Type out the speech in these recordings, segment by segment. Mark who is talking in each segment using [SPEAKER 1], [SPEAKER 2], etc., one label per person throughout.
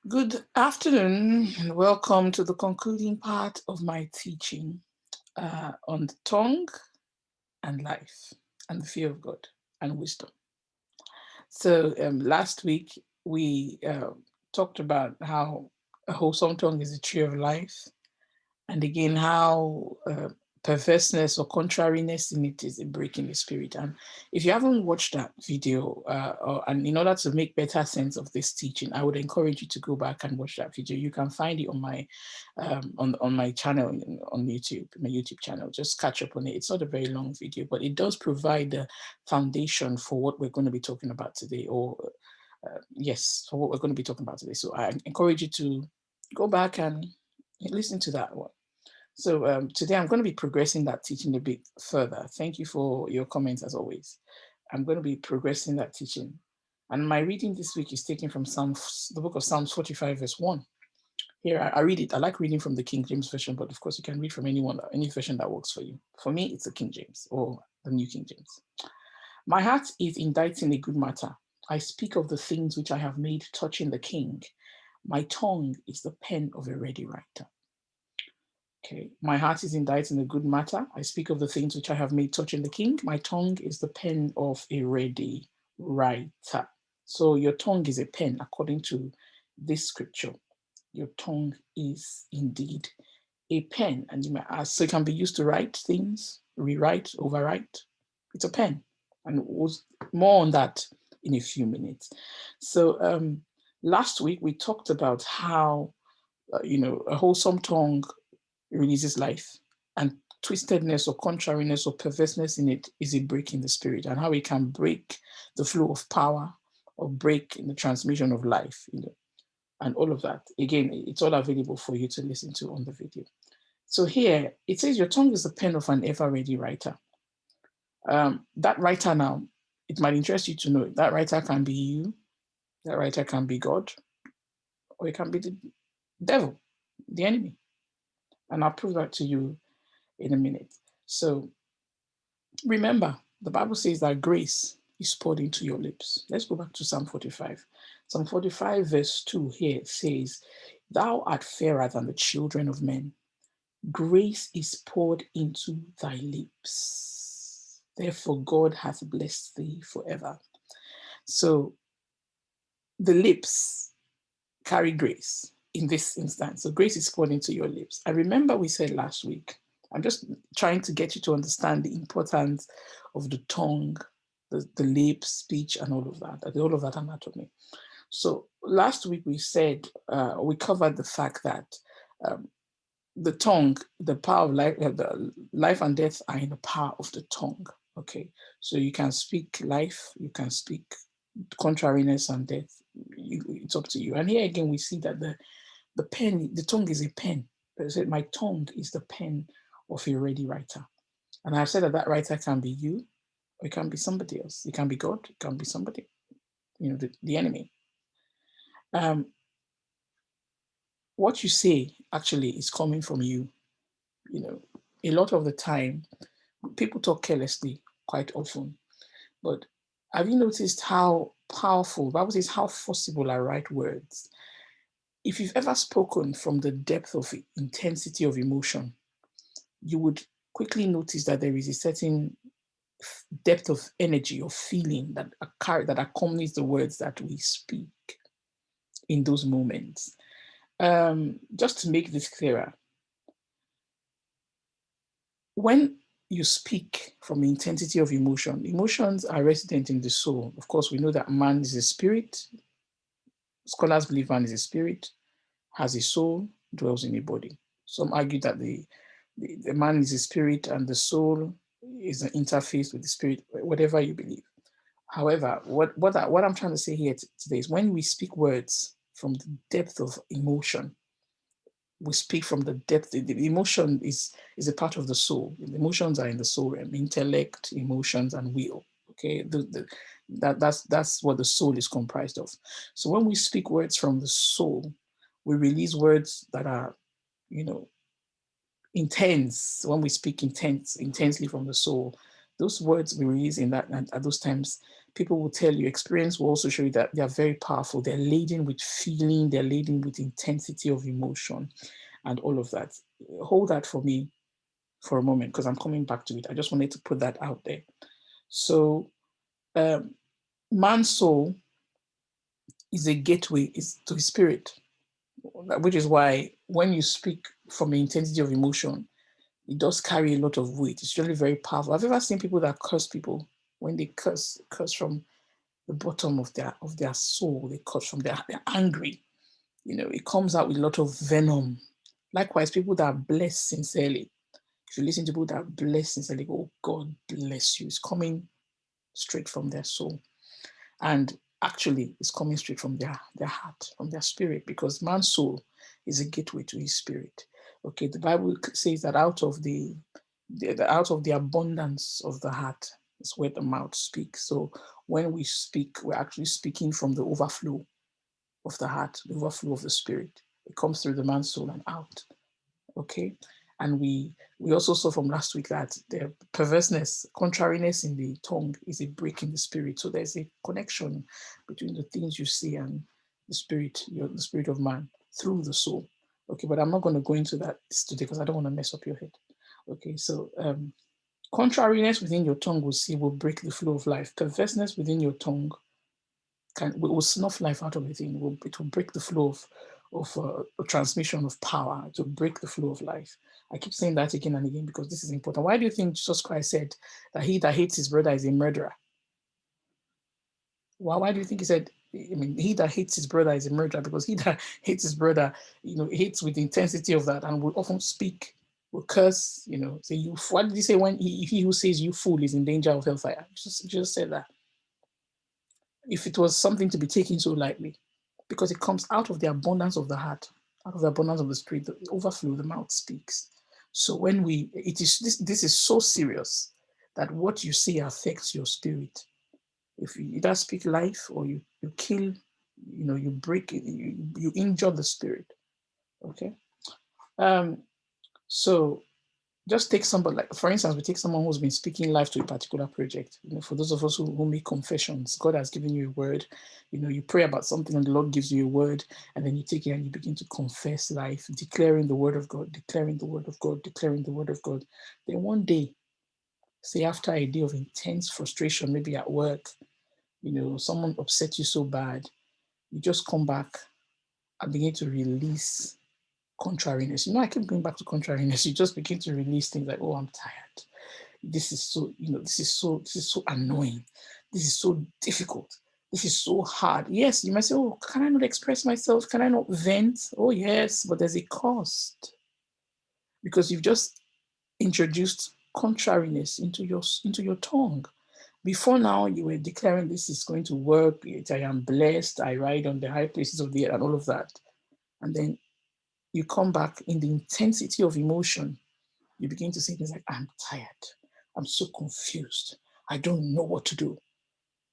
[SPEAKER 1] Good afternoon and welcome to the concluding part of my teaching on the tongue and life and the fear of God and wisdom. So last week we talked about how a wholesome tongue is a tree of life, and again how perverseness or contrariness in it is a break in the spirit. And if you haven't watched that video, and in order to make better sense of this teaching, I would encourage you to go back and watch that video. You can find it on my on my channel on YouTube, my YouTube channel. Just catch up on it. It's not a very long video, but it does provide the foundation for what we're going to be talking about today, or yes, for what we're going to be talking about today. So I encourage you to go back and listen to that one. So today I'm going to be progressing that teaching a bit further. Thank you for your comments as always. I'm going to be progressing that teaching. And my reading this week is taken from Psalms, the book of Psalms 45, verse 1. Here, I read it. I like reading from the King James Version, but of course you can read from any version that works for you. For me, it's the King James or the New King James. My heart is inditing a good matter. I speak of the things which I have made touching the King. My tongue is the pen of a ready writer. Okay, my heart is inditing a good matter. I speak of the things which I have made touching the King. My tongue is the pen of a ready writer. So your tongue is a pen, according to this scripture. Your tongue is indeed a pen, and you may ask, so it can be used to write things, rewrite, overwrite. It's a pen, and we'll more on that in a few minutes. So last week we talked about how a wholesome tongue releases life, and twistedness or contrariness or perverseness in it is a break in the spirit, and how it can break the flow of power or break in the transmission of life, and all of that. Again, it's all available for you to listen to on the video. So here it says your tongue is the pen of an ever-ready writer. That writer now, it might interest you to know that writer can be you, that writer can be God, or it can be the devil, the enemy. And I'll prove that to you in a minute. So remember, the Bible says that grace is poured into your lips. Let's go back to Psalm 45. Psalm 45, verse 2 here says, Thou art fairer than the children of men. Grace is poured into thy lips. Therefore, God hath blessed thee forever. So the lips carry grace in this instance. So grace is poured into your lips. I remember we said last week, I'm just trying to get you to understand the importance of the tongue, the lips, speech, and all of that anatomy. So last week we said, we covered the fact that the tongue, the power of life, the life and death are in the power of the tongue. Okay, so you can speak life, you can speak contrariness and death. It's up to you. And here again, we see that the pen, the tongue is a pen. But said, my tongue is the pen of a ready writer. And I've said that that writer can be you, or it can be somebody else. It can be God, it can be somebody, the enemy. Um, what you say actually is coming from you. A lot of the time, people talk carelessly quite often. But have you noticed how powerful, the Bible says, how forcible are right words? If you've ever spoken from the depth of intensity of emotion, you would quickly notice that there is a certain depth of energy or feeling that accompanies the words that we speak in those moments. Just to make this clearer, when you speak from the intensity of emotion, emotions are resident in the soul. Of course, we know that man is a spirit. Scholars believe man is a spirit, has a soul, dwells in a body. Some argue that the man is a spirit and the soul is an interface with the spirit, whatever you believe. However, what I'm trying to say here today is when we speak words from the depth of emotion, we speak from the depth. The emotion is a part of the soul. The emotions are in the soul realm: intellect, emotions, and will. Okay, that's what the soul is comprised of. So when we speak words from the soul, we release words that are, you know, intense. When we speak intensely from the soul, those words we release in that at those times people will tell you, experience will also show you that they are very powerful. They're laden with feeling, they're laden with intensity of emotion and all of that. Hold that for me for a moment, because I'm coming back to it. I just wanted to put that out there. So man's soul is a gateway to his spirit, which is why when you speak from the intensity of emotion, it does carry a lot of weight. It's really very powerful. I've ever seen people that curse people when they curse from the bottom of their soul. They curse from they're angry. You know, it comes out with a lot of venom. Likewise, people that are blessed sincerely. If you listen to people that are blessed sincerely, oh, God bless you. It's coming straight from their soul. And actually, it's coming straight from their heart, from their spirit, because man's soul is a gateway to his spirit. Okay, the Bible says that out of the abundance of the heart is where the mouth speaks. So when we speak, we're actually speaking from the overflow of the heart, the overflow of the spirit. It comes through the man's soul and out. Okay, and we also saw from last week that the perverseness, contrariness in the tongue is a break in the spirit. So there's a connection between the things you see and the spirit, the spirit of man through the soul. Okay, but I'm not going to go into that today because I don't want to mess up your head. Okay, so contrariness within your tongue will break the flow of life. Perverseness within your tongue will snuff life out of the thing. It will break the flow of transmission of power, to break the flow of life. I keep saying that again and again because this is important. Why do you think Jesus Christ said that he that hates his brother is a murderer? Why do you think he said, I mean, he that hates his brother is a murderer? Because he that hates his brother, hates with the intensity of that and will often speak, will curse, say you. What did he say when he who says you fool is in danger of hellfire? Just said that. If it was something to be taken so lightly, because it comes out of the abundance of the heart, out of the abundance of the spirit, the overflow, the mouth speaks. So when this is so serious that what you say affects your spirit. If you either speak life or you kill, you break it, you injure the spirit. Okay. So just take somebody, like for instance, we take someone who's been speaking life to a particular project. For those of us who make confessions, God has given you a word. You pray about something and the Lord gives you a word, and then you take it and you begin to confess life, declaring the word of God, declaring the word of God, declaring the word of God. Then one day, say after a day of intense frustration, maybe at work, someone upset you so bad, you just come back and begin to release contrariness. I keep going back to contrariness. You just begin to release things like, oh, I'm tired. This is so, this is so annoying. This is so difficult. This is so hard. Yes, you might say, oh, can I not express myself? Can I not vent? Oh, yes, but there's a cost. Because you've just introduced contrariness into your tongue. Before now, you were declaring this is going to work. I am blessed. I ride on the high places of the earth and all of that. And then you come back in the intensity of emotion. You begin to say things like, I'm tired. I'm so confused. I don't know what to do.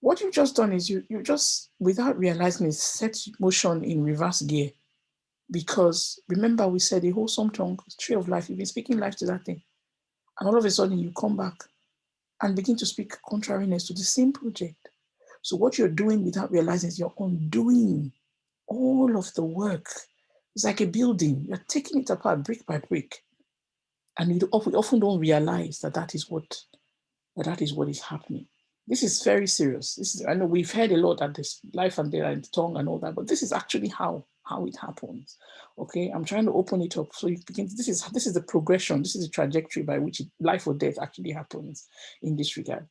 [SPEAKER 1] What you've just done is you just, without realizing it, set motion in reverse gear. Because remember, we said the wholesome tongue, tree of life, you've been speaking life to that thing. And all of a sudden you come back and begin to speak contrariness to the same project. So what you're doing without realizing is you're undoing all of the work. It's like a building. You're taking it apart brick by brick. And we often don't realize that is what is happening. This is very serious. I know we've heard a lot at this life and death and the tongue and all that, but this is actually how it happens. Okay, I'm trying to open it up so you begin. This is the progression. This is the trajectory by which life or death actually happens in this regard.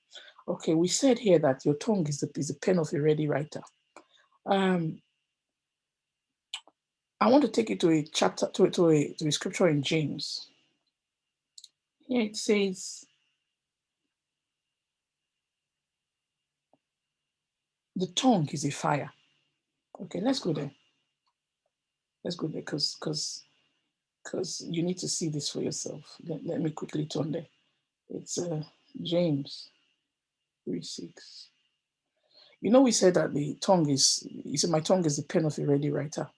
[SPEAKER 1] Okay, we said here that your tongue is the pen of a ready writer. I want to take you to a chapter to a scripture in James. Here it says, the tongue is a fire. Okay, let's go there. Let's go there because you need to see this for yourself. Let me quickly turn there. It's James 3:6. We said that the tongue is, you said my tongue is the pen of a ready writer.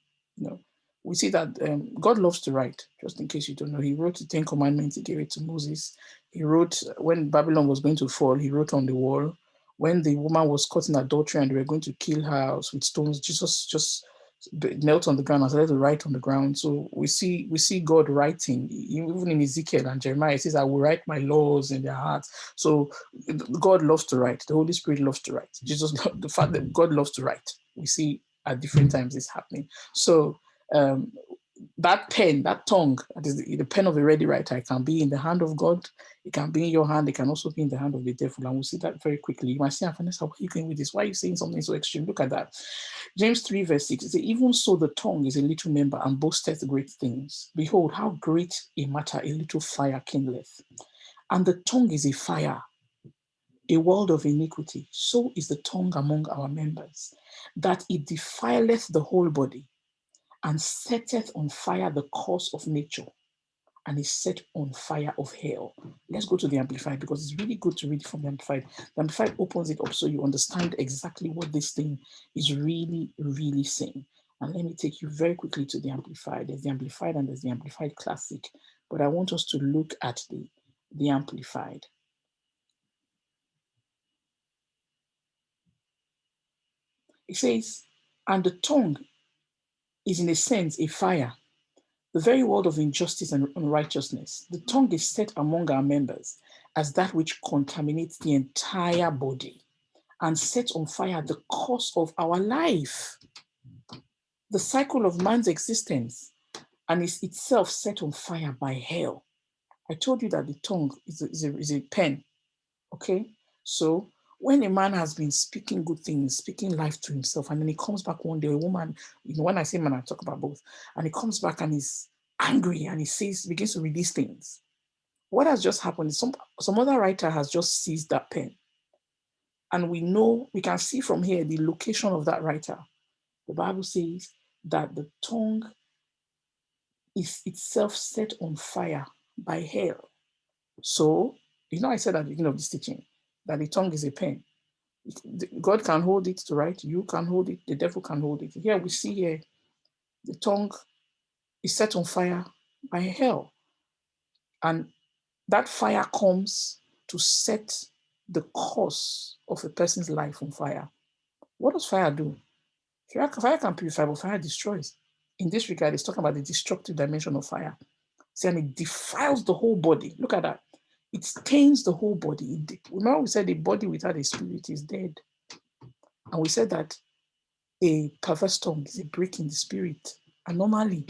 [SPEAKER 1] We see that God loves to write, just in case you don't know. He wrote the 10 Commandments, he gave it to Moses. He wrote, when Babylon was going to fall, he wrote on the wall. when the woman was caught in adultery and they were going to kill her with stones, Jesus just knelt on the ground and started to write on the ground. So we see God writing, even in Ezekiel and Jeremiah. It says, "I will write my laws in their hearts." So God loves to write. The Holy Spirit loves to write. Jesus, the fact that God loves to write, we see at different times it's happening. So that pen, that tongue, that is the pen of a ready writer, it can be in the hand of God, it can be in your hand, it can also be in the hand of the devil. And we'll see that very quickly. You might say, Vanessa, where are you going with this? Why are you saying something so extreme? Look at that. James 3, verse 6, it says, "Even so the tongue is a little member and boasteth great things. Behold, how great a matter a little fire kindleth. And the tongue is a fire, a world of iniquity. So is the tongue among our members, that it defileth the whole body, and setteth on fire the course of nature, and is set on fire of hell." Let's go to the Amplified, because it's really good to read from the Amplified. The Amplified opens it up so you understand exactly what this thing is really, really saying. And let me take you very quickly to the Amplified. There's the Amplified and there's the Amplified Classic. But I want us to look at the Amplified. It says, "And the tongue is in a sense a fire, the very word of injustice and unrighteousness. The tongue is set among our members as that which contaminates the entire body and sets on fire the course of our life, the cycle of man's existence, and is itself set on fire by hell." I told you that the tongue is a pen, okay? So when a man has been speaking good things, speaking life to himself, and then he comes back one day, a woman, when I say man, I talk about both, and he comes back and he's angry and begins to release things. What has just happened is some other writer has just seized that pen. And we can see from here the location of that writer. The Bible says that the tongue is itself set on fire by hell. So, I said at the beginning of this teaching that the tongue is a pen. God can hold it to write, you can hold it, the devil can hold it. Here we see here the tongue is set on fire by hell. And that fire comes to set the course of a person's life on fire. What does fire do? Fire can purify, but fire destroys. In this regard, it's talking about the destructive dimension of fire. See, and it defiles the whole body. Look at that. It stains the whole body. Remember we said the body without a spirit is dead. And we said that a perverse tongue is a break in the spirit, anomaly.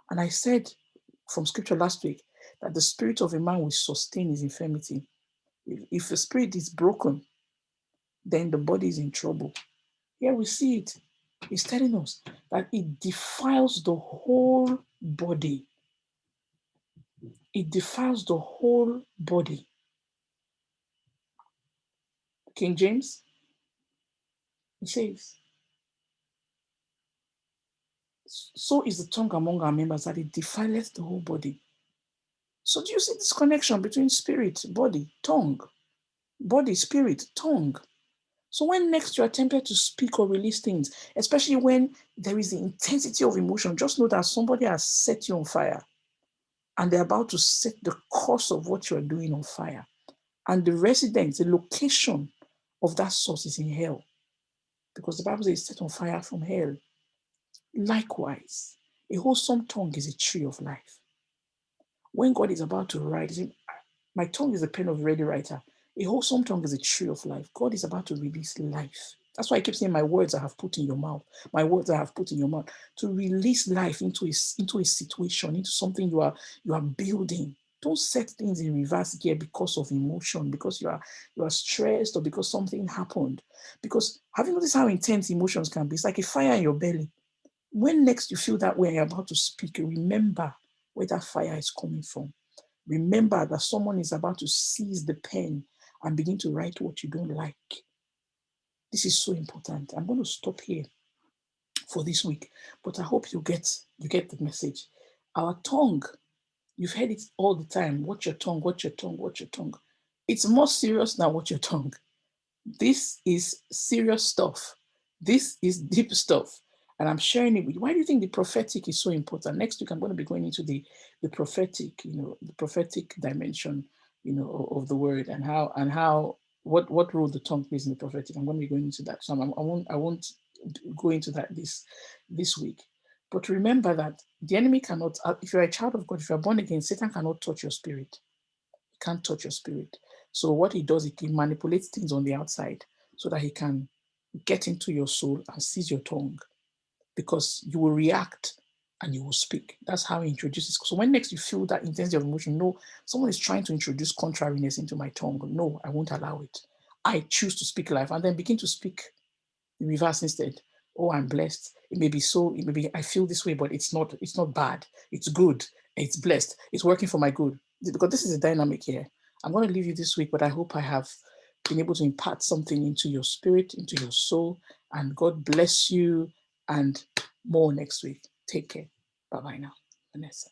[SPEAKER 1] And I said from scripture last week that the spirit of a man will sustain his infirmity. If the spirit is broken, then the body is in trouble. Here we see it. It's telling us that it defiles the whole body. It defiles the whole body. King James, he says, "So is the tongue among our members, that it defileth the whole body." So do you see this connection between spirit, body, tongue? Body, spirit, tongue. So when next you are tempted to speak or release things, especially when there is the intensity of emotion, just know that somebody has set you on fire and they're about to set the course of what you're doing on fire. And the residence, the location of that source is in hell, because the Bible says it's set on fire from hell. Likewise, a wholesome tongue is a tree of life. When God is about to write, my tongue is a pen of a ready writer. A wholesome tongue is a tree of life. God is about to release life. That's why I keep saying, my words I have put in your mouth. My words I have put in your mouth, to release life into a situation, into something you are building. Don't set things in reverse gear because of emotion, because you are stressed, or because something happened. Because have you noticed how intense emotions can be? It's like a fire in your belly. When next you feel that way and you're about to speak, remember where that fire is coming from. Remember that someone is about to seize the pen and begin to write what you don't like. This is so important. I'm going to stop here for this week, but I hope you get the message. Our tongue, you've heard it all the time. Watch your tongue, watch your tongue, watch your tongue. It's more serious than watch your tongue. This is serious stuff. This is deep stuff. And I'm sharing it with you. Why do you think the prophetic is so important? Next week, I'm going to be going into the prophetic, the prophetic dimension, of the word, and how what role the tongue plays in the prophetic. I'm going to be going into that. So I won't go into that this week. But remember that the enemy cannot, if you're a child of God, if you're born again, Satan cannot touch your spirit. He can't touch your spirit. So what he does, he manipulates things on the outside so that he can get into your soul and seize your tongue, because you will react and you will speak. That's how he introduces. So when next you feel that intensity of emotion, no, someone is trying to introduce contrariness into my tongue. No, I won't allow it. I choose to speak life, and then begin to speak the reverse instead. Oh, I'm blessed. It may be so, it may be I feel this way, but it's not bad. It's good. It's blessed. It's working for my good. Because this is a dynamic here. I'm going to leave you this week, but I hope I have been able to impart something into your spirit, into your soul, and God bless you, and more next week. Take care. Bye-bye now. Vanessa.